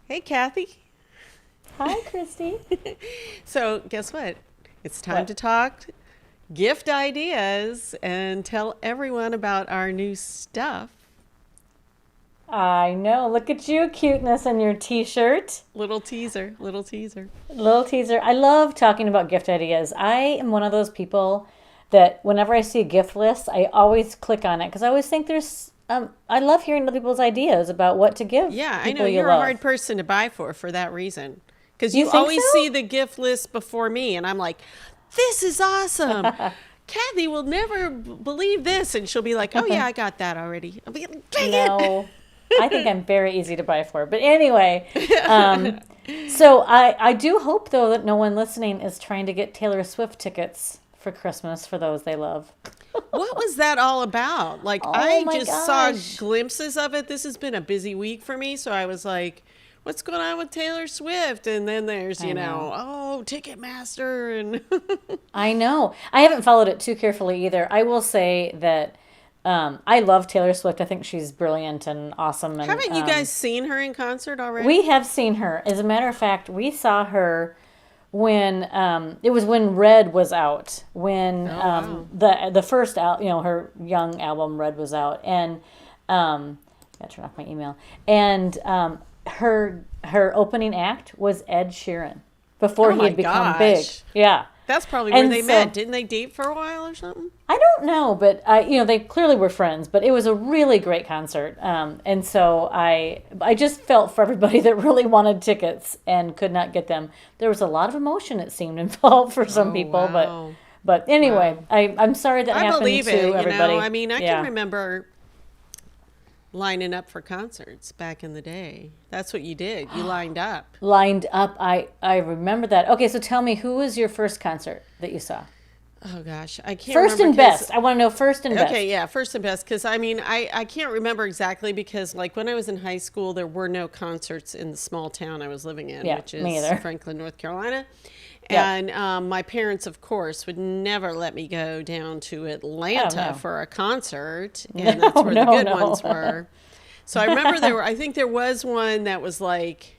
Hey, Kathy. Hi, Christy. So, guess what? It's time to talk gift ideas and tell everyone about our new stuff. I know. Look at you, cuteness in your t-shirt. Little teaser, little teaser. Little teaser. I love talking about gift ideas. I am one of those people that whenever I see a gift list, I always click on it because I always think I love hearing other people's ideas about what to give Yeah, I know people you you're a love. hard person to buy for that reason. Because You you think always so? see the gift list before me, and I'm like, this is awesome. Kathy will never believe this. And she'll be like, oh, yeah, I got that already. I'll be like, dang it. No, I think I'm very easy to buy for. But anyway, so I do hope, though, that no one listening is trying to get Taylor Swift tickets for Christmas for those they love. What was that all about? Like, Oh I my just saw gosh. glimpses of it. This has been a busy week for me. So I was like, what's going on with Taylor Swift? And then there's, I know. oh, Ticketmaster. And I know. I haven't followed it too carefully either. I will say that I love Taylor Swift. I think she's brilliant and awesome. And haven't you guys seen her in concert already? we have seen her. As a matter of fact, we saw her when it was when Red was out. When wow. the first her young album Red was out, and gotta turn off my email. And her opening act was Ed Sheeran before Oh he my had become big. gosh. Yeah. That's probably where And they so- met. Didn't they date for a while or something? I don't know, but they clearly were friends. But it was a really great concert, and so I just felt for everybody that really wanted tickets and could not get them. There was a lot of emotion, it seemed, involved for some Oh, people, wow. but anyway, Wow. I'm sorry that I happened believe to it. everybody. I mean, I Yeah. can remember lining up for concerts back in the day. That's what you did. You lined up. Lined up. I remember that. Okay, so tell me, who was your first concert that you saw? Oh gosh, I can't First remember and 'cause- best. I want to know first and best. Okay, yeah, first and best. Because I mean, I can't remember exactly because like when I was in high school, there were no concerts in the small town I was living in, Yeah, which me is either. Franklin, North Carolina. Yeah. And my parents, of course, would never let me go down to Atlanta no. for a concert, and that's where the no, good no. ones were. So I remember I think there was one that was like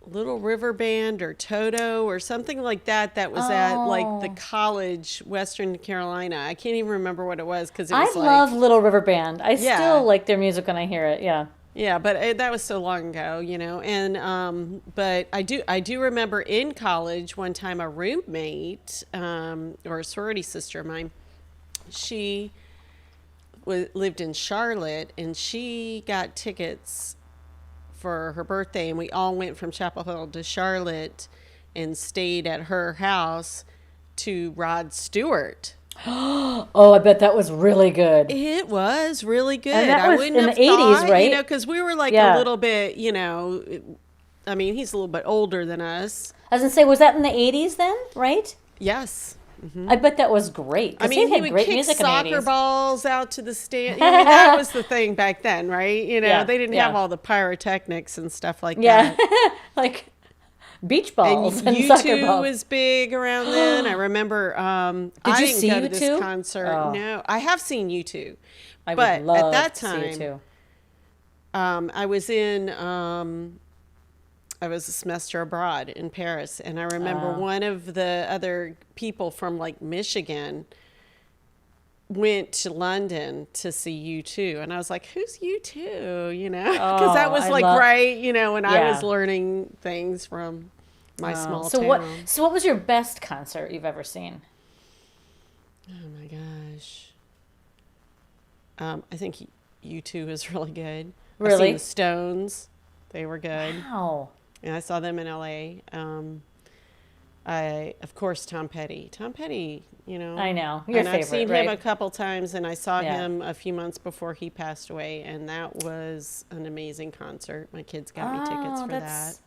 Little River Band or Toto or something like that. That was at like the Oh. college, Western Carolina. I can't even remember what it was because it I was like love Little River Band. I Yeah. still like their music when I hear it. Yeah. yeah, but that was so long ago, And but I do remember in college one time a roommate or a sorority sister of mine, she lived in Charlotte and she got tickets for her birthday and we all went from Chapel Hill to Charlotte and stayed at her house to Rod Stewart. Oh, I bet that was really good. It was really good. And that I was wouldn't in have the 80s, thought, right? because we were like Yeah. a little bit, I mean, he's a little bit older than us. I was gonna say, was that in the 80s then? Right? Yes. I bet that was great. I 'cause mean, he he had would great kick music in the soccer 80s. balls out to the stand. I mean, that was the thing back then, right? Yeah, They didn't yeah. have all the pyrotechnics and stuff like Yeah, that. like beach balls And and, soccer U2 balls. was big around then. I remember. I you didn't see go to this U2? concert. Oh. No, I have seen U2, I but would love at that to see you time, too. I was in. I was a semester abroad in Paris, and I remember one of the other people from like Michigan went to London to see U2, and I was like, "Who's U2?" Because that Oh, was I like love- right, when I Yeah. was learning things from my small So town. what was your best concert you've ever seen? Oh my gosh. I think U2 is really good. I've Really? seen the Stones. They were good. Wow. And I saw them in LA. Of course, Tom Petty. Tom Petty, I know. Your and I've favorite, seen right? him a couple times, and I saw Yeah. him a few months before he passed away, and that was an amazing concert. My kids got me tickets Oh, for that.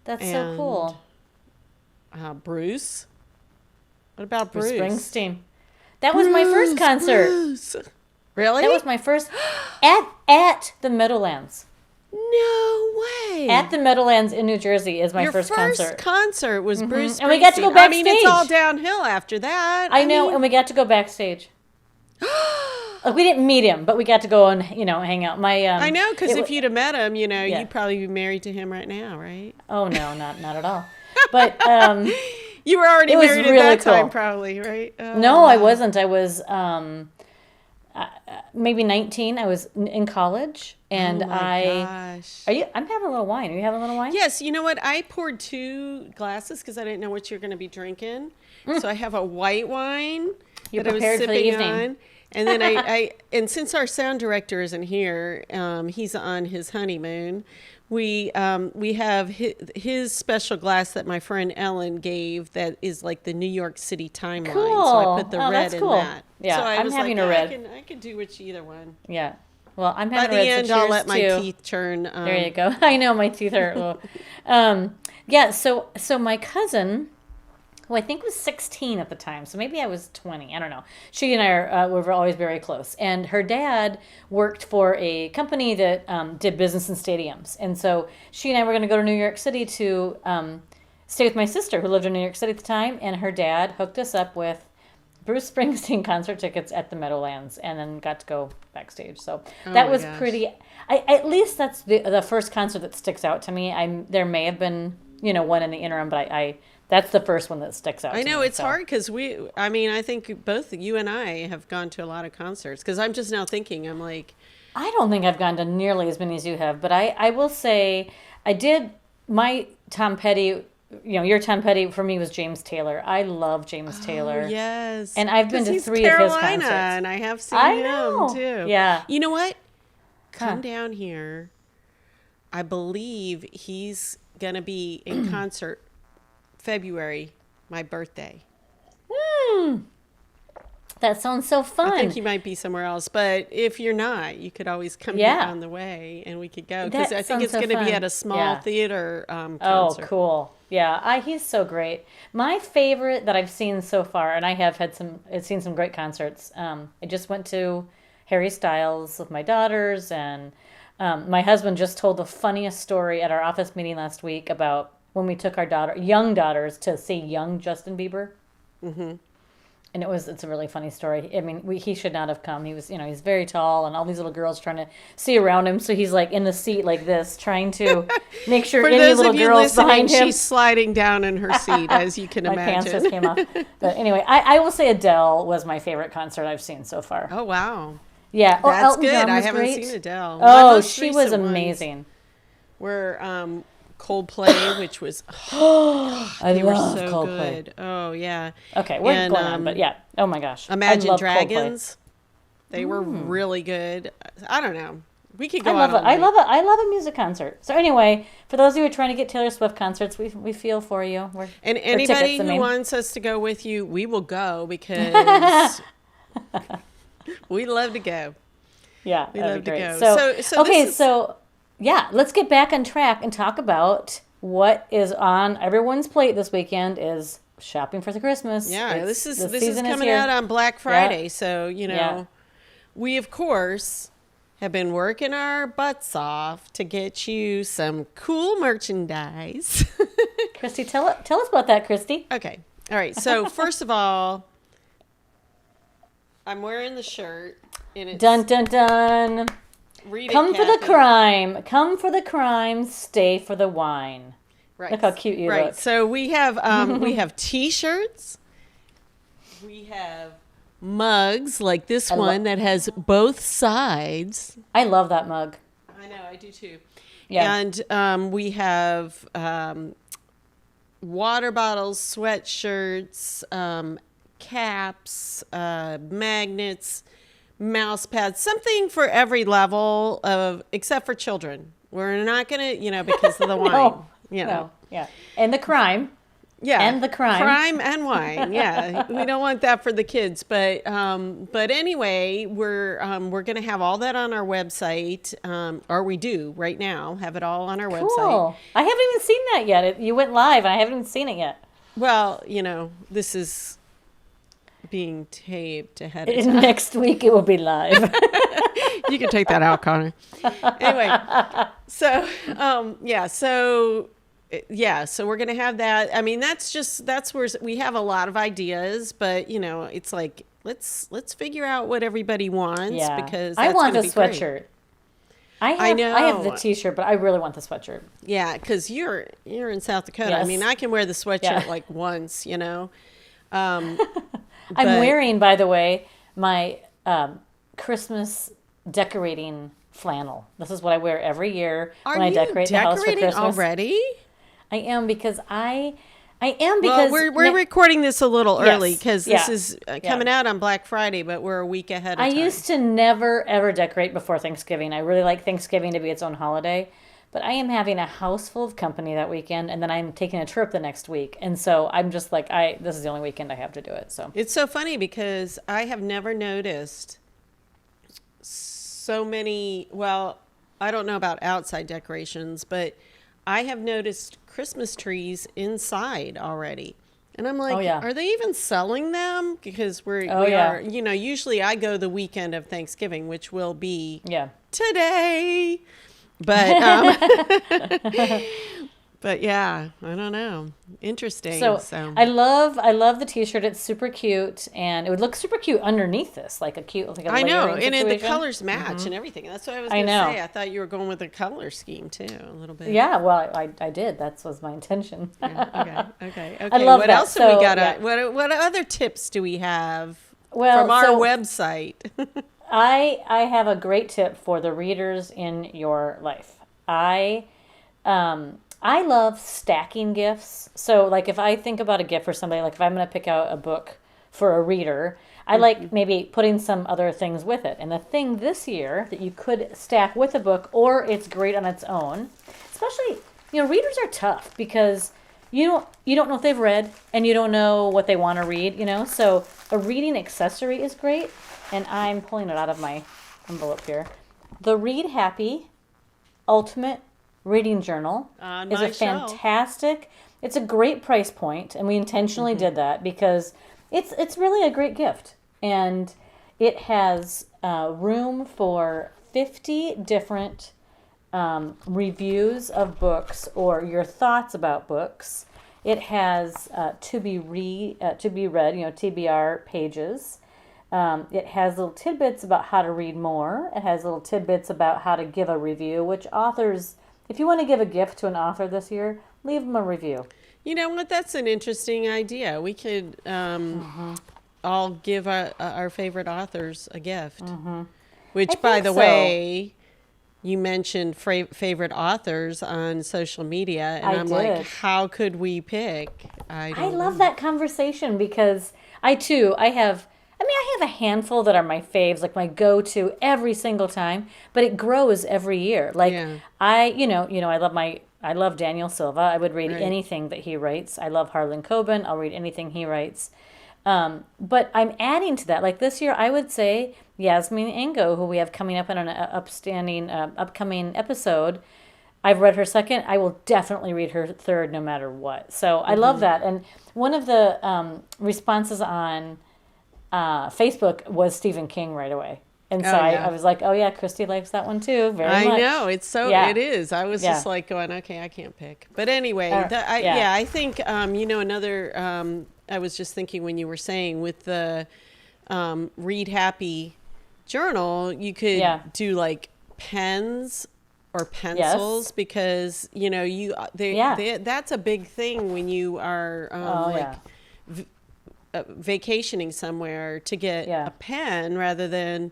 That's so cool. Bruce. What about Bruce Bruce? Springsteen. That was my first concert. Bruce. Really? That was my first at the Meadowlands. No way. At the Meadowlands in New Jersey is my Your first concert. concert was Bruce Springsteen. And we got to go I mean, it's all backstage. downhill after that. I know, mean, and we got to go backstage. Like, we didn't meet him, but we got to go and, hang out. I know, because if you'd have met him, Yeah. you'd probably be married to him right now, right? Oh, no, not at all. But You were already It was married at really that time, cool. probably, right? Oh, no, I wow. wasn't. I was maybe 19. I was in college, and Oh my gosh. I'm having a little wine. Are you having a little wine? Yes, you know what? I poured 2 glasses because I didn't know what you're going to be drinking. So I have a white wine You're that I was prepared for the sipping evening. on. And then and since our sound director isn't here, he's on his honeymoon. We have his special glass that my friend Ellen gave that is like the New York City timeline. So I put the Cool. Oh, red that's in cool. that. Yeah, so I I'm was having like, a red. I could do which either one. Yeah. Well, I'm By having the a red, end, so I'll cheers let my to- teeth turn. There you go. I know my teeth are. Yeah. So my cousin, who I think was 16 at the time, so maybe I was 20. I don't know. She and I were always very close, and her dad worked for a company that did business in stadiums, and so she and I were going to go to New York City to stay with my sister, who lived in New York City at the time, and her dad hooked us up with Bruce Springsteen concert tickets at the Meadowlands, and then got to go backstage. So that my was gosh. pretty. At least that's the first concert that sticks out to me. There may have been one in the interim, but I that's the first one that sticks out. I to know me, it's so. hard because I think both you and I have gone to a lot of concerts because I'm just now thinking, I'm like, I don't think I've gone to nearly as many as you have, but I will say I did. My Tom Petty, your Tom Petty for me was James Taylor. I love James Taylor. oh, yes. And I've been 'Cause to he's 3 of his Carolina, concerts. and I have seen I him know. too. Yeah. You know what? Come Huh. down here. I believe he's going to be in concert February, my birthday. That sounds so fun. I think he might be somewhere else, but if you're not, you could always come here Yeah. on the way and we could go because That I think sounds it's so going to be fun. at a small Yeah. theater Oh, concert. cool. Yeah, he's so great. My favorite that I've seen so far, and I have seen some great concerts. I just went to Harry Styles with my daughters, and my husband just told the funniest story at our office meeting last week about when we took our young daughters, to see young Justin Bieber. Mm-hmm. And it's a really funny story. I mean, he should not have come. He was, he's very tall, and all these little girls trying to see around him. So he's like in the seat like this, trying to make sure For any those little of you girls listening, behind him. she's sliding down in her seat, as you can My imagine. pants just came off. But anyway, I will say Adele was my favorite concert I've seen so far. Oh, wow. Yeah, That's Elton good. John I was haven't great. seen Adele. My Oh, most she was recent ones amazing. were Coldplay, which was I they were love so Coldplay. good. Oh yeah. Okay, we're And, going on, but yeah. Oh my gosh, Imagine I love Dragons. They were really good. I don't know. We could Coldplay. go I love on it. all night. I love a music concert. So anyway, for those of you who are trying to get Taylor Swift concerts, we feel for you. And or anybody tickets, I who mean. wants us to go with you, we will go because we love to go. Yeah, We that'd love be to great. go. So, So okay, this is- so yeah, let's get back on track and talk about what is on everyone's plate this weekend is shopping for the Christmas. Yeah, It's- this the is season coming here. out on Black Friday. So, Yeah. we of course have been working our butts off to get you some cool merchandise. Christy, tell us about that, Christy. Okay. All right. So, first of all, I'm wearing the shirt and it's Dun dun dun. Read it, Come for the Kathy. crime. Come for the crime. Stay for the wine. Right. Look how cute you right. look. So we have t-shirts. We have mugs like this one that has both sides. I love that mug. I know, I do too. Yeah. And we have water bottles, sweatshirts, caps, magnets, mouse pads, something for every level of, except for children. We're not gonna, because of the wine. No. You know. No. Yeah. And the crime. Yeah, And the crime. crime and wine. Yeah, we don't want that for the kids, but anyway, we're gonna have all that on our website, or we do right now have it all on our website. Cool. I haven't even seen that yet. You went live, and I haven't even seen it yet. Well, this is being taped ahead of time. Next week it will be live. You can take that out, Connor. Anyway, so so we're gonna have that. I mean, that's where we have a lot of ideas, but it's like let's figure out what everybody wants Yeah. because I that's want the gonna be great. sweatshirt. I know. I have the T-shirt, but I really want the sweatshirt. Yeah, because you're in South Dakota. I Yes. mean, I can wear the sweatshirt Yeah. like once, I'm but- wearing, by the way, my Christmas decorating flannel. This is what I wear every year Are when I you decorate the house for decorating Christmas. already? I am because Well, we're recording this a little early Yes. because Yeah. this is coming out on Black Friday, but we're a week ahead of I time. used to never ever decorate before Thanksgiving. I really like Thanksgiving to be its own holiday, but I am having a house full of company that weekend, and then I'm taking a trip the next week, and so I'm just like, this is the only weekend I have to do it. So It's so funny because I have never noticed so many, well, I don't know about outside decorations, but I have noticed Christmas trees inside already. And I'm like, Oh, yeah. are they even selling them? Because we yeah. are, usually I go the weekend of Thanksgiving, which will be yeah. today. But but yeah, I don't know. Interesting. So I love the T-shirt. It's super cute, and it would look super cute underneath this, like a I know, layering and the situation. colors match and everything. That's what I was I going to know. say. I thought you were going with a color scheme too, a little bit. Yeah, well, I did. That was my intention. Okay. I love what that. else have we So, got? yeah. What other tips do we have Well, from our so- website? I have a great tip for the readers in your life. I love stacking gifts. So, like, if I think about a gift for somebody, like if I'm going to pick out a book for a reader, I like maybe putting some other things with it. And the thing this year that you could stack with a book, or it's great on its own, especially, readers are tough because you don't know if they've read and you don't know what they want to read, So a reading accessory is great. And I'm pulling it out of my envelope here. The Read Happy Ultimate Reading Journal On is my a shelf. fantastic. It's a great price point, and we intentionally did that because it's really a great gift, and it has room for 50 different reviews of books or your thoughts about books. It has to be read, TBR pages. It has little tidbits about how to read more. It has little tidbits about how to give a review, which authors, if you want to give a gift to an author this year, leave them a review. You know what? That's an interesting idea. We could all give our favorite authors a gift. Which, I by think the so. way, you mentioned favorite authors on social media, and I I'm like, did. how could we pick? I love that conversation because I have a handful that are my faves, like my go-to every single time, but it grows every year. Like Yeah. I love Daniel Silva. I would read Right. anything that he writes. I love Harlan Coben. I'll read anything he writes. But I'm adding to that. Like this year, I would say Yasmin Ango, who we have coming up in an upcoming episode. I've read her second. I will definitely read her third no matter what. So I love that. And one of the responses on Facebook was Stephen King right away. And so Oh, yeah. I was like, oh yeah, Christie likes that one too. Very I much. know it's so. Yeah. It is. I was Yeah. just like going, okay, I can't pick. But anyway, yeah. I think another. I was just thinking when you were saying with the Read Happy journal, you could do like pens or pencils because that's a big thing when you are vacationing somewhere to get a pen rather than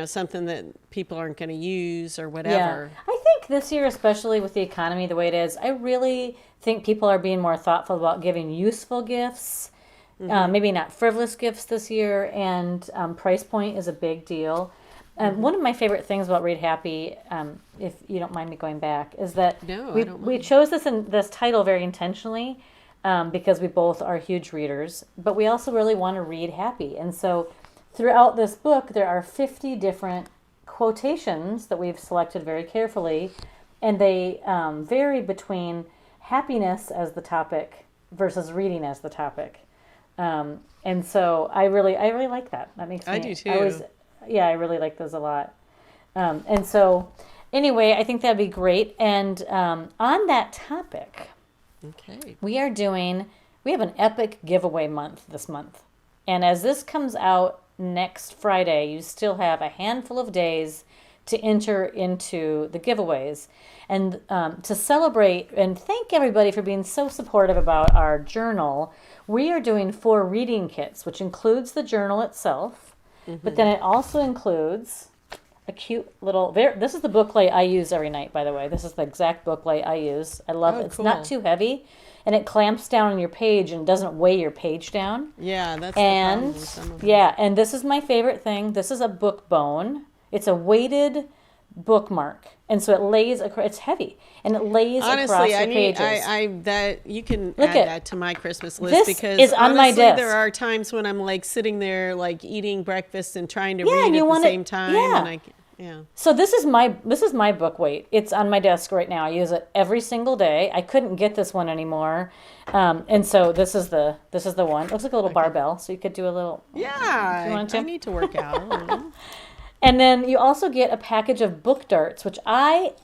something that people aren't going to use or whatever. Yeah. I think this year, especially with the economy the way it is, I really think people are being more thoughtful about giving useful gifts, maybe not frivolous gifts this year, and price point is a big deal. One of my favorite things about Read Happy, if you don't mind me going back, is that I don't we mind. chose this title very intentionally because we both are huge readers, but we also really want to read happy. And so throughout this book, there are 50 different quotations that we've selected very carefully, and they vary between happiness as the topic versus reading as the topic. And so I really like that. That makes me. I do too. I really like those a lot. And so anyway, I think that'd be great. And on that topic, Okay. we have an epic giveaway month this month. And as this comes out next Friday, you still have a handful of days to enter into the giveaways. And to celebrate and thank everybody for being so supportive about our journal, we are doing 4 reading kits, which includes the journal itself, but then it also includes a cute little, this is the booklet I use every night, by the way. This is the exact booklet I use. I love it. It's cool. not too heavy, and it clamps down on your page and doesn't weigh your page down. Yeah, that's the problem with some of them. Yeah, and this is my favorite thing. This is a book bone. It's a weighted bookmark, and so it lays across. It's heavy, and it lays across your pages. I that you can Look add at that to my Christmas list this because is on my honestly, desk. there are times when I'm like sitting there like eating breakfast and trying to Yeah, read and at you the wanna- same time. yeah. And yeah. So this is my book weight. It's on my desk right now. I use it every single day. I couldn't get this one anymore, and so this is the one. It looks like a little barbell, so you could do a little. Yeah, if you wanted to. I need to work out. And then you also get a package of book darts, which I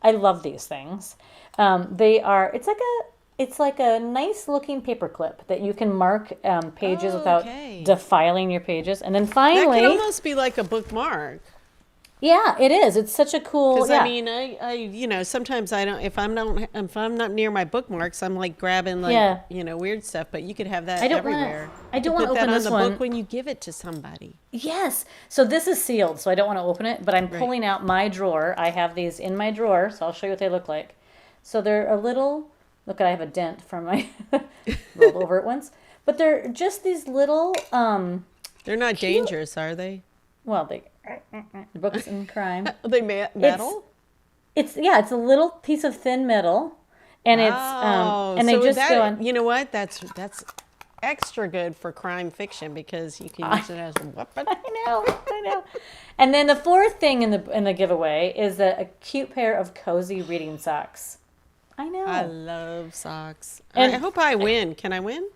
love these things. They are. It's like a nice looking paper clip that you can mark pages without defiling your pages. And then That finally, could almost be like a bookmark. yeah, it is. It's such a cool. Because Yeah. I mean, I sometimes I don't if I'm not near my bookmarks, I'm like grabbing like weird stuff. But you could have that everywhere. I don't You want to put open that this on the one. book when you give it to somebody. Yes. So this is sealed, so I don't want to open it, but I'm pulling out my drawer. I have these in my drawer, so I'll show you what they look like. So they're a little, look, I have a dent from my, rolled over it once. But they're just these little, They're not dangerous, are they? well, they, books and crime. Are they metal? It's a little piece of thin metal. And Wow. it's, and they So just that, go on. You know what? That's extra good for crime fiction because you can use it as a weapon. I know. And then the fourth thing in the giveaway is a cute pair of cozy reading socks. I know. I love socks. And I hope I win. Can I win?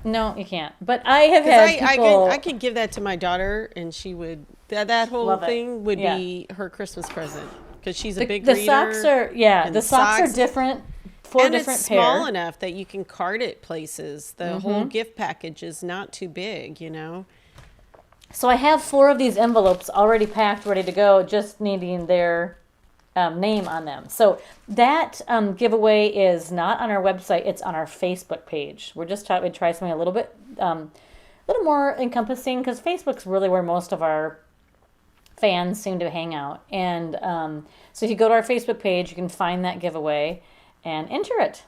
No, you can't. But I have had people. I could give that to my daughter, and she would. That whole Love it. thing would Yeah. be her Christmas present because she's a big the reader. socks are and the socks are different. 4 and different it's pair. small enough that you can cart it places. The whole gift package is not too big, you know. So I have 4 of these envelopes already packed, ready to go, just needing their name on them. So that giveaway is not on our website; it's on our Facebook page. We're just trying to try something a little bit, little more encompassing because Facebook's really where most of our fans seem to hang out. And so if you go to our Facebook page, you can find that giveaway and enter it.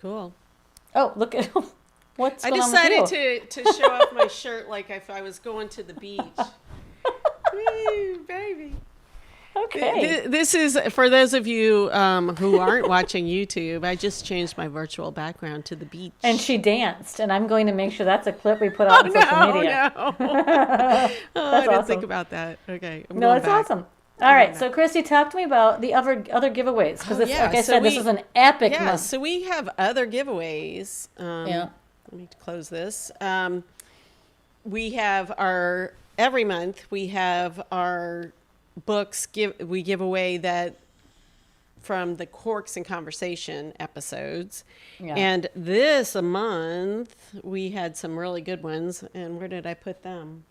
Cool. Oh, look at what's I going decided on with you. to show off my shirt like if I was going to the beach. Woo, baby. Okay. This is for those of you who aren't watching YouTube. I just changed my virtual background to the beach. And she danced, and I'm going to make sure that's a clip we put out on social media. No. I didn't awesome. think about that. Okay. I'm No, going it's back. awesome. All right, so Christy, talk to me about the other giveaways because, like I So said, this is an epic Yeah, month. so we have other giveaways. Yeah. Let me close this. We have every month we have our books we give away that from the Corks and Conversation episodes. Yeah. And this month we had some really good ones. And where did I put them?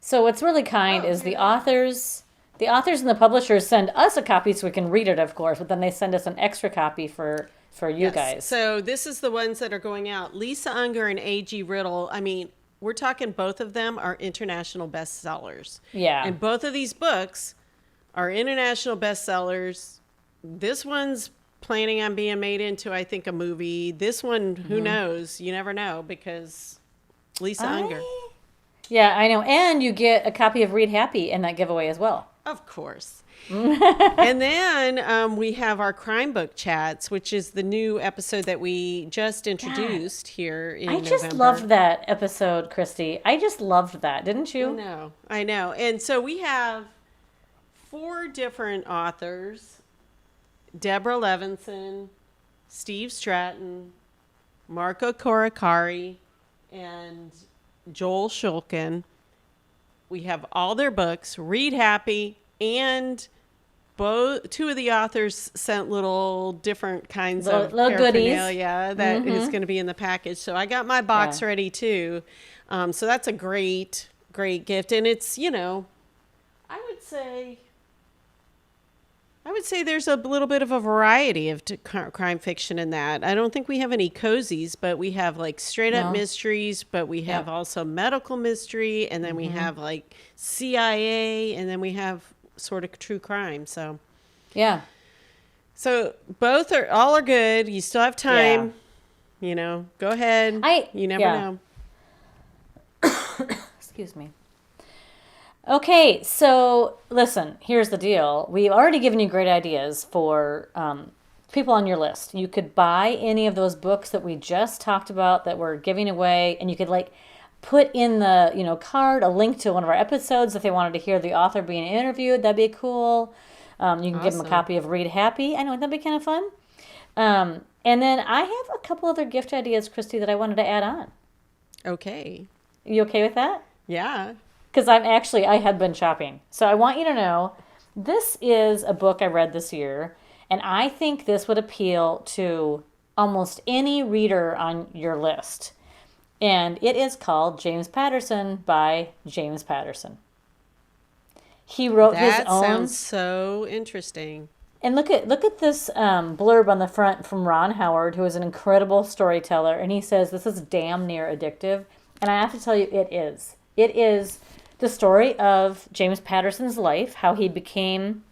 So what's really kind is the authors and the publishers send us a copy so we can read it, of course, but then they send us an extra copy for you guys. So this is the ones that are going out. Lisa Unger and A.G. Riddle. I mean, we're talking both of them are international bestsellers. Yeah. And both of these books are international bestsellers. This one's planning on being made into, I think, a movie. This one, who knows? You never know because Lisa Unger. Yeah, I know. And you get a copy of Read Happy in that giveaway as well. Of course. And then we have our crime book chats, which is the new episode that we just introduced here in November. I just loved that episode, Christy. I just loved that, didn't you? I know. And so we have 4 different authors: Deborah Levinson, Steve Stratton, Marco Coracari, and Joel Shulkin. We have all their books, Read Happy and two of the authors sent little different kinds of Little goodies. paraphernalia that is going to be in the package. So I got my box ready too. So that's a great gift. And it's, I would say there's a little bit of a variety of crime fiction in that. I don't think we have any cozies, but we have like straight up mysteries, but we have also medical mystery, and then we have like CIA, and then we have sort of true crime. So yeah. So all are good. You still have time. Go ahead. You never know. Excuse me. Okay, so listen, here's the deal. We've already given you great ideas for people on your list. You could buy any of those books that we just talked about that we're giving away, and you could like put in the card a link to one of our episodes if they wanted to hear the author being interviewed. That'd be cool. You can give them a copy of Read Happy. I know, that'd be kind of fun. And then I have a couple other gift ideas, Christy, that I wanted to add on. Okay. You okay with that? Yeah. Because I had been shopping. So I want you to know, this is a book I read this year, and I think this would appeal to almost any reader on your list. And it is called James Patterson by James Patterson. He wrote his own. That sounds so interesting. And look at this blurb on the front from Ron Howard, who is an incredible storyteller. And he says, this is damn near addictive. And I have to tell you, it is. It is the story of James Patterson's life, how he became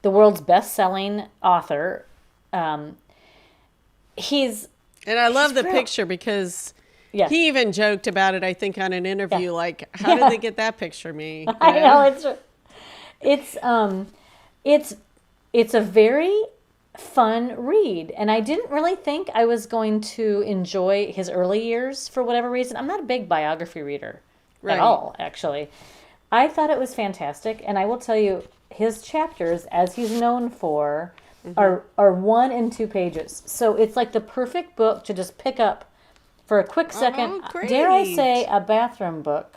the world's best-selling author. And I love the picture because he even joked about it, I think, on an interview. Like, how did they get that picture of me? I know, it's a very fun read, and I didn't really think I was going to enjoy his early years for whatever reason. I'm not a big biography reader at all, actually. I thought it was fantastic, and I will tell you, his chapters, as he's known for, are 1 and 2 pages. So it's like the perfect book to just pick up for a quick second. Dare I say, a bathroom book.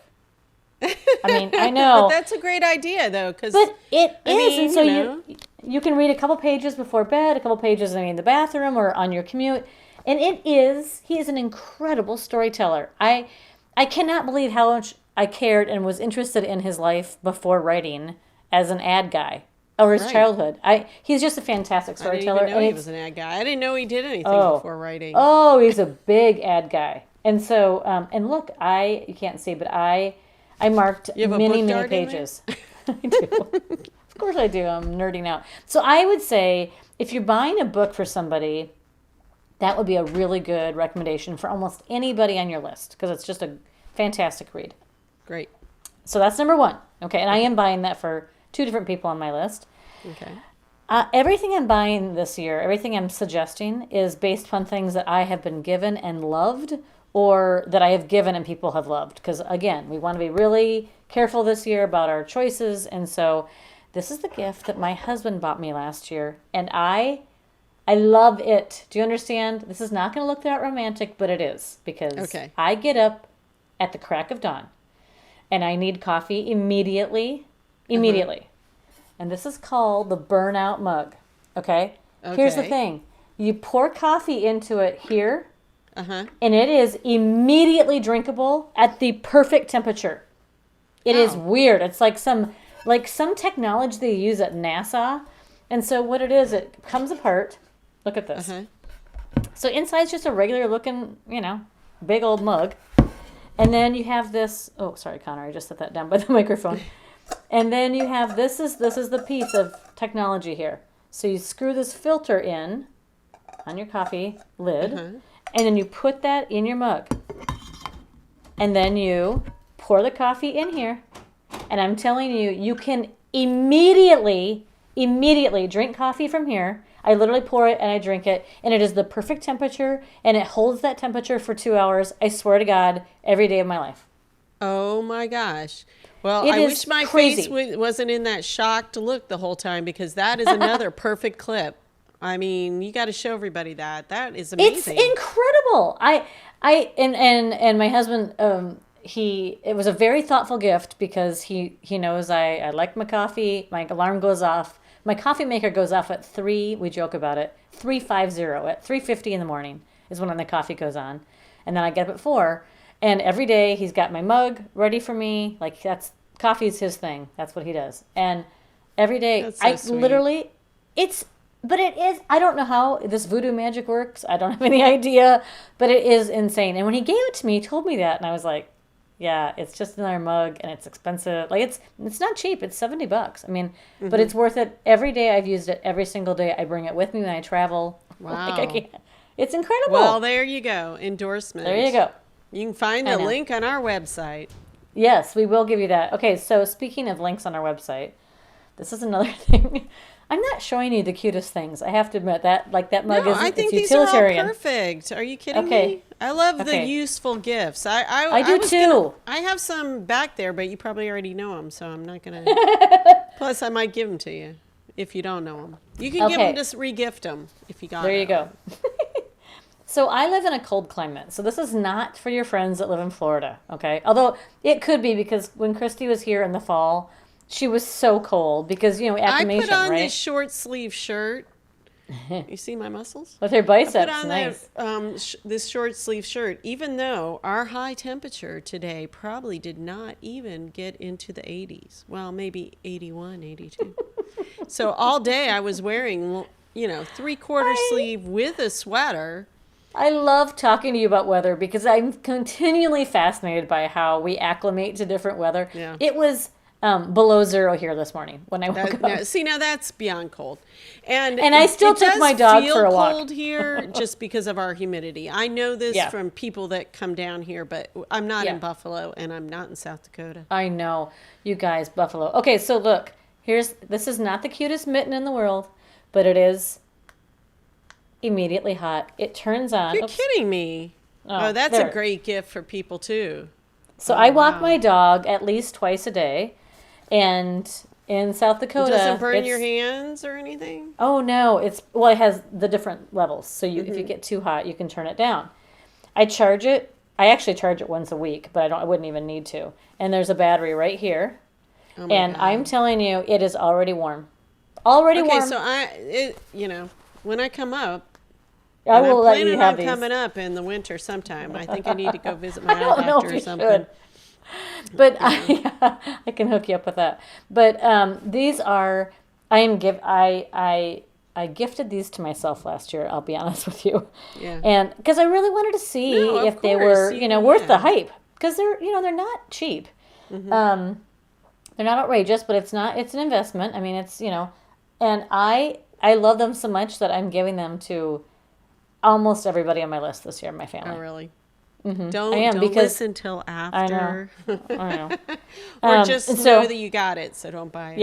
I mean, I know. But that's a great idea, though. But it is. And so you can read a couple pages before bed, a couple pages in the bathroom or on your commute. And he is an incredible storyteller. I cannot believe how much I cared and was interested in his life before writing as an ad guy or his childhood. He's just a fantastic storyteller. I didn't even know he was an ad guy. I didn't know he did anything before writing. Oh, he's a big ad guy. And so, and look, you can't see, but I marked many pages. I do. Of course I do. I'm nerding out. So I would say if you're buying a book for somebody, that would be a really good recommendation for almost anybody on your list because it's just a fantastic read. Great. So that's number 1. Okay, and I am buying that for 2 different people on my list. Okay. Everything I'm buying this year, everything I'm suggesting is based upon things that I have been given and loved or that I have given and people have loved. Because, again, we want to be really careful this year about our choices. And so this is the gift that my husband bought me last year. And I love it. Do you understand? This is not going to look that romantic, but it is. Because I get up at the crack of dawn. And I need coffee immediately. And this is called the Burnout mug. Okay? Here's the thing. You pour coffee into it here. And it is immediately drinkable at the perfect temperature. It is weird. It's like some technology they use at NASA. And so what it is, it comes apart. Look at this. So inside's just a regular looking, big old mug. And then you have this. Oh, sorry, Connor. I just set that down by the microphone. And then you have this is the piece of technology here. So you screw this filter in on your coffee lid, and then you put that in your mug. And then you pour the coffee in here. And I'm telling you, you can immediately drink coffee from here. I literally pour it and I drink it, and it is the perfect temperature, and it holds that temperature for 2 hours. I swear to God, every day of my life. Oh my gosh. Well, I wish my face wasn't in that shocked look the whole time, because that is another perfect clip. I mean, you got to show everybody that. That is amazing. It's incredible. And my husband, it was a very thoughtful gift because he knows I like my coffee. My alarm goes off My coffee maker goes off at 3, we joke about it, 3:50. At 3:50 in the morning is when the coffee goes on. And then I get up at 4. And every day he's got my mug ready for me. Like, coffee's his thing. That's what he does. And every day, That's so sweet. literally, but it is, I don't know how this voodoo magic works. I don't have any idea, but it is insane. And when he gave it to me, he told me that, and I was like, yeah, it's just another mug, and it's expensive. Like, it's not cheap. It's $70. I mean, but it's worth it. Every day I've used it. Every single day I bring it with me when I travel. Wow. Like, I can't. It's incredible. Well, there you go. Endorsement. There you go. You can find I a know. link on our website. Yes, we will give you that. Okay, so speaking of links on our website, this is another thing. I'm not showing you the cutest things. I have to admit that, like, that mug No, is I think it's these are all utilitarian. perfect. Are you kidding Okay. me? I love the Okay. useful gifts. I do was too. I have some back there, but you probably already know them, so I'm not going to. Plus, I might give them to you if you don't know them. You can give Okay. them, just re-gift them if you got There you them. go. So I live in a cold climate. So this is not for your friends that live in Florida, okay? Although it could be, because when Christie was here in the fall, she was so cold because, I acclimation, put on right? this short sleeve shirt. You see my muscles? With her biceps, Put on nice. this short sleeve shirt, even though our high temperature today probably did not even get into the 80s. Well, maybe 81, 82. So all day I was wearing, 3/4 sleeve with a sweater. I love talking to you about weather because I'm continually fascinated by how we acclimate to different weather. Yeah. It was below 0 here this morning when I woke up. Now that's beyond cold. And I still it took does my dog feel for a walk. cold here just because of our humidity. I know this Yeah. from people that come down here, but I'm not Yeah. in Buffalo and I'm not in South Dakota. I know. You guys, Buffalo. Okay, so look. This is not the cutest mitten in the world, but it is immediately hot. It turns on. You're Oops. kidding me. Oh, that's there. a great gift for people too. So I walk wow. my dog at least twice a day. And in South Dakota, It doesn't burn it's- your hands or anything? Oh no, it has the different levels. So if you get too hot, you can turn it down. I charge it. I actually charge it once a week, but I wouldn't even need to. And there's a battery right here. Oh my And God. I'm telling you, it is already warm. Already Okay, warm. so when I come up, I and will I'm let you planning have on these. coming up in the winter sometime. I think I need to go visit my I eye don't know doctor if or you something. should. But I can hook you up with that. But these are I gifted these to myself last year. I'll be honest with you. Yeah. And because I really wanted to see No, of if they course. were worth the Yeah. hype, because they're not cheap. They're not outrageous, but it's an investment. I mean, it's and I love them so much that I'm giving them to almost everybody on my list this year in my family. Oh, really? I Don't am, don't because listen till after. I know. Or just and know so- that you got it, so don't buy it.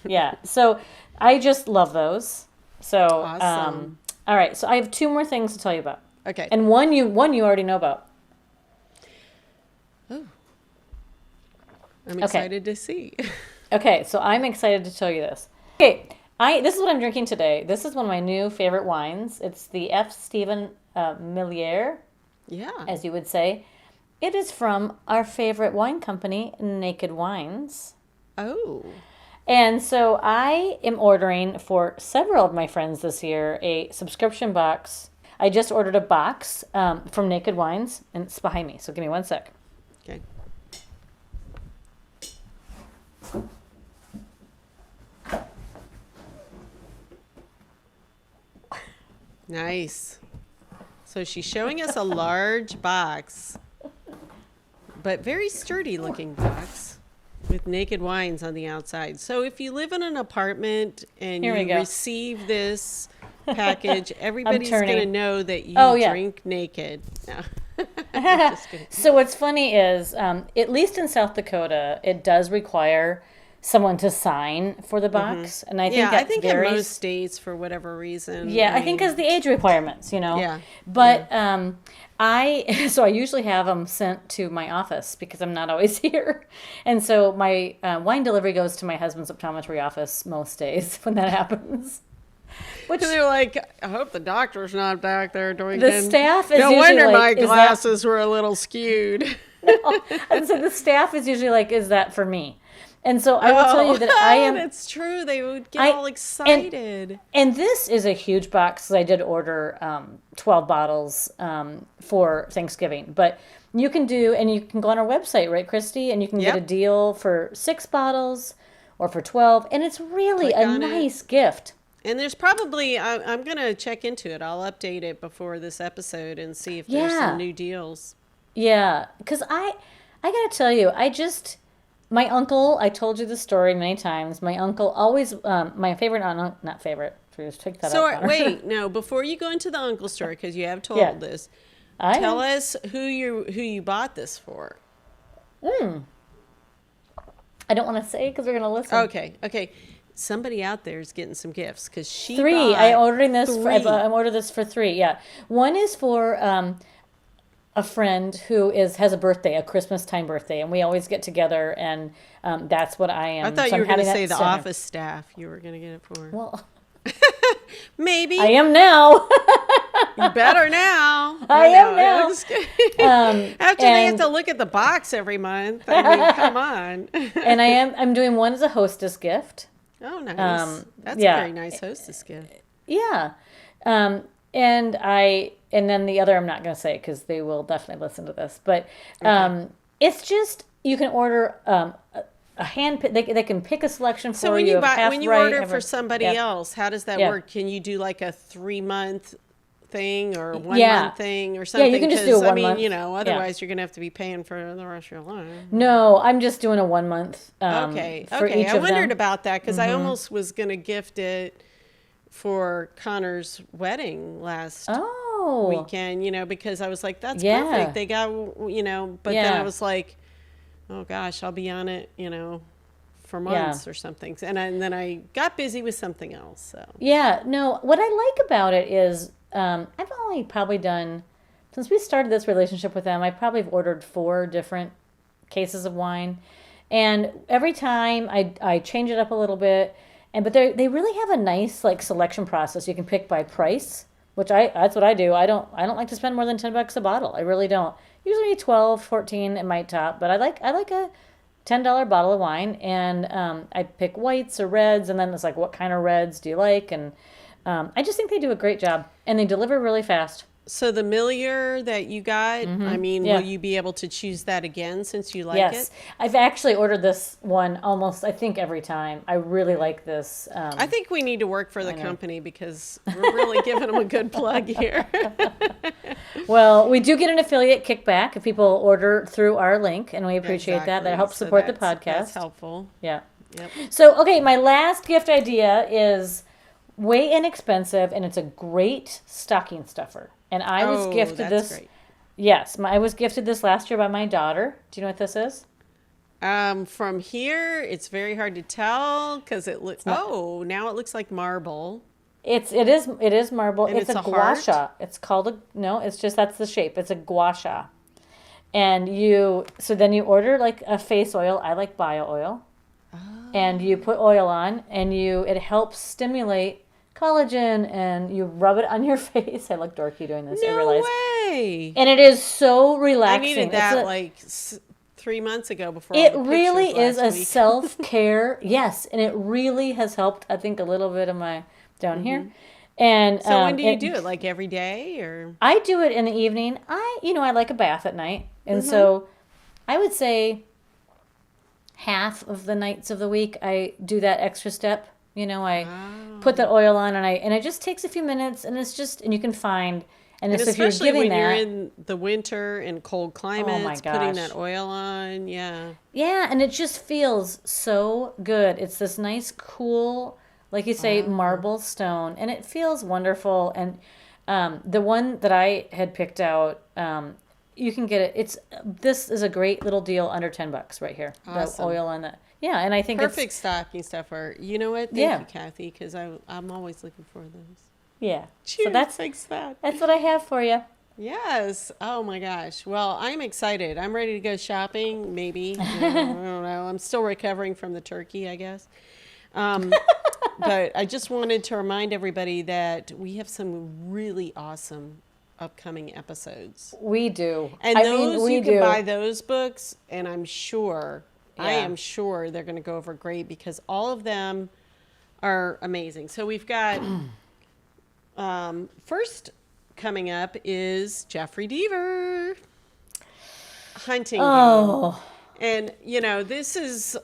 Yeah. So I just love those. So Awesome. all right. So I have 2 more things to tell you about, Okay. and one you already know about. I'm excited to see. Okay, so I'm excited to tell you this. Okay, this is what I'm drinking today. This is one of my new favorite wines. It's the F. Stephen Millier, Yeah. as you would say. It is from our favorite wine company, Naked Wines. Oh. And so I am ordering for several of my friends this year a subscription box. I just ordered a box from Naked Wines, and it's behind me. So give me 1 sec. Okay. Nice. So she's showing us a large box, but very sturdy looking box with Naked Wines on the outside. So if you live in an apartment and Here we you go. receive this package, everybody's going to turning. know that you Oh, yeah. drink naked. No. Just kidding. So what's funny is, at least in South Dakota, it does require someone to sign for the box, and I think Yeah, that I think varies. in most states, for whatever reason. Yeah, I think because the age requirements, Yeah. But I usually have them sent to my office because I'm not always here, and so my wine delivery goes to my husband's optometry office most days when that happens. Which And they're like, I hope the doctor's not back there drinking. the staff is No usually wonder like, my is that glasses were a little skewed. and so the staff is usually like, is that for me? And so I will tell you that I am. That's true. They would get all excited. And this is a huge box. I did order 12 bottles for Thanksgiving. But you can go on our website, right, Christie? And you can get a deal for 6 bottles or for 12. And it's really a nice gift. And there's probably, I'm going to check into it. I'll update it before this episode and see if there's some new deals. Yeah. Because I got to tell you, my uncle, I told you the story many times. My uncle always, my favorite, not favorite. Just take that out. So wait, no, before you go into the uncle story, because you have told this, tell us who you bought this for. I don't want to say because we're going to listen. Okay. Somebody out there is getting some gifts because she 3. bought I'm ordering this. 3. I ordered this for 3. Yeah, one is for a friend who has a birthday, a Christmas time birthday, and we always get together, and that's what I am. I thought you were going to say the office staff. You were going to get it for. Well, maybe I am now. You better now. I am now. After they have to look at the box every month. I mean, come on. And I'm doing one as a hostess gift. Oh, nice. That's a very nice hostess gift. Yeah. And then the other I'm not going to say because they will definitely listen to this. But it's just, you can order a hand, they can pick a selection for so you. So when you order for somebody else, how does that work? Can you do like a 3-month thing or 1 month thing or something? Yeah, you can just do a 1 month. Otherwise you're going to have to be paying for the rest of your life. No, I'm just doing a 1 month. Okay. Each I of wondered them. about that because I almost was going to gift it for Connor's wedding last weekend, because I was like, that's perfect. They got, but then I was like, oh gosh, I'll be on it, for months or something. And then I got busy with something else. So. Yeah, no, what I like about it is I've only probably done, since we started this relationship with them, I probably have ordered 4 different cases of wine. And every time I change it up a little bit. But they really have a nice selection process. You can pick by price, which that's what I do. I don't like to spend more than $10 a bottle. I really don't. Usually 12, 14 at my top, but I like a $10 bottle of wine, and I pick whites or reds, and then it's like, what kind of reds do you like? And I just think they do a great job, and they deliver really fast. So the Millier that you got, will you be able to choose that again since you like it? Yes. I've actually ordered this one almost, I think, every time. I really like this. I think we need to work for the company because we're really giving them a good plug here. Well, we do get an affiliate kickback if people order through our link, and we appreciate that. That helps support the podcast. That's helpful. Yeah. Yep. So, okay, my last gift idea is way inexpensive, and it's a great stocking stuffer. And I was gifted this. Great. Yes, I was gifted this last year by my daughter. Do you know what this is? From here, it's very hard to tell because it looks. Oh, now it looks like marble. It is marble. And it's a gua sha. heart? It's called it's just that's the shape. It's a gua sha. And then you order like a face oil. I like bio oil. Oh. And you put oil on, and it helps stimulate collagen, and you rub it on your face. I look dorky doing this. I realize. No way. And it is so relaxing. I needed that 3 months ago before. It really is a self-care. Yes, and it really has helped. I think a little bit of my down here. And so when do you do it? Like every day, or? I do it in the evening. I like a bath at night, and so I would say half of the nights of the week I do that extra step. I put the oil on, and it just takes a few minutes, and it's just, and you can find, and so if you're giving when that, you're in the winter and cold climates, putting that oil on, yeah, and it just feels so good. It's this nice, cool, like you say, marble stone, and it feels wonderful. And the one that I had picked out, you can get it. This is a great little deal under $10 right here. Awesome. The oil on that. Yeah, and I think perfect stocking stuffer. You know what? Thank you, Kathy, because I'm always looking for those. Yeah. Cheers, so that's what I have for you. Yes. Oh my gosh. Well, I'm excited. I'm ready to go shopping. Maybe. I don't know. I'm still recovering from the turkey, I guess. But I just wanted to remind everybody that we have some really awesome upcoming episodes. We do. And you can buy those books, and I'm sure I Yeah. am sure they're going to go over great because all of them are amazing. So we've got first coming up is Jeffrey Deaver, Hunting Game. Oh, And, this is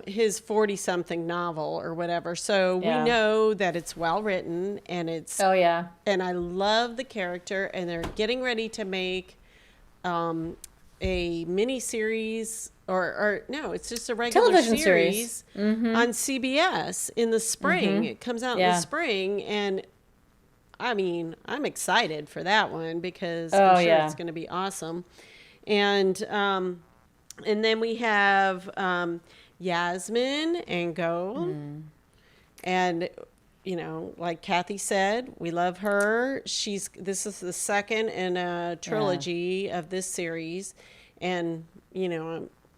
his 40-something novel or whatever. So Yeah. we know that it's well written and it's, oh yeah. and I love the character. And they're getting ready to make a mini series or no, it's just a regular Television series series. on CBS in the spring. It comes out in Yeah. the spring. And I mean, I'm excited for that one because Oh, I'm sure yeah. it's going to be awesome. And then we have Yasmin and Gold. And, like Kathy said, we love her. This is the second in a trilogy of this series. And,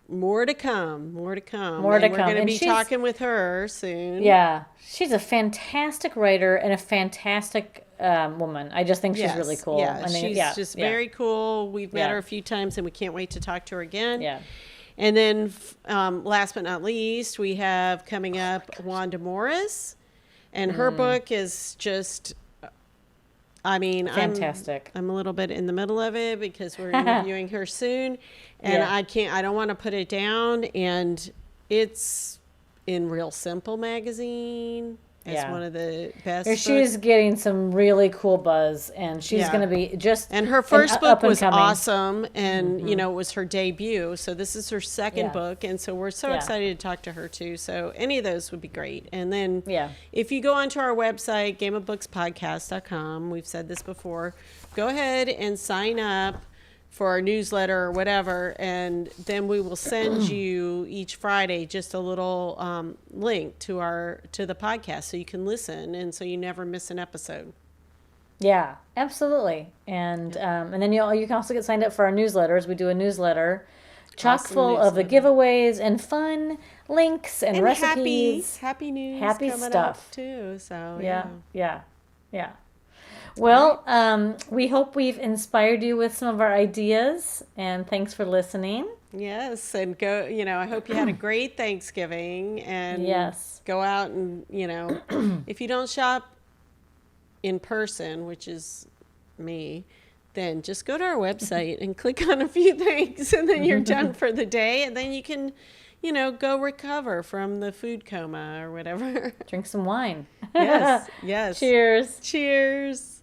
more to come, more to come. More to And we're come. going to And be she's- talking with her soon. Yeah, she's a fantastic writer and a fantastic woman. I just think she's Yes, really cool. Yeah, I mean, she's yeah, just yeah. very cool. We've met Yeah. her a few times, and we can't wait to talk to her again. Yeah. And then, last but not least, we have coming up Wanda Morris, and her book is just. I mean, Fantastic. I'm a little bit in the middle of it because we're interviewing her soon, and Yeah. I don't want to put it down. And it's in Real Simple magazine. It's Yeah. one of the best. She's getting some really cool buzz, and she's Yeah. going to be just. And her first book up and was coming. awesome, and it was her debut. So this is her second Yeah. book, and so we're so Yeah. excited to talk to her too. So any of those would be great. And then Yeah. if you go onto our website, gameofbookspodcast.com, we've said this before, go ahead and sign up for our newsletter or whatever, and then we will send you each Friday just a little link to the podcast so you can listen and so you never miss an episode. Yeah, absolutely. And then you can also get signed up for our newsletters. We do a newsletter chock Awesome full of the newsletter. giveaways and fun links and recipes. happy news Happy coming stuff. up too. So Yeah. Well, we hope we've inspired you with some of our ideas, and thanks for listening. Yes, and go. I hope you had a great Thanksgiving, and Yes. go out and if you don't shop in person, which is me, then just go to our website and click on a few things, and then you're done for the day, and then you can, go recover from the food coma or whatever. Drink some wine. Yes. Cheers. Cheers.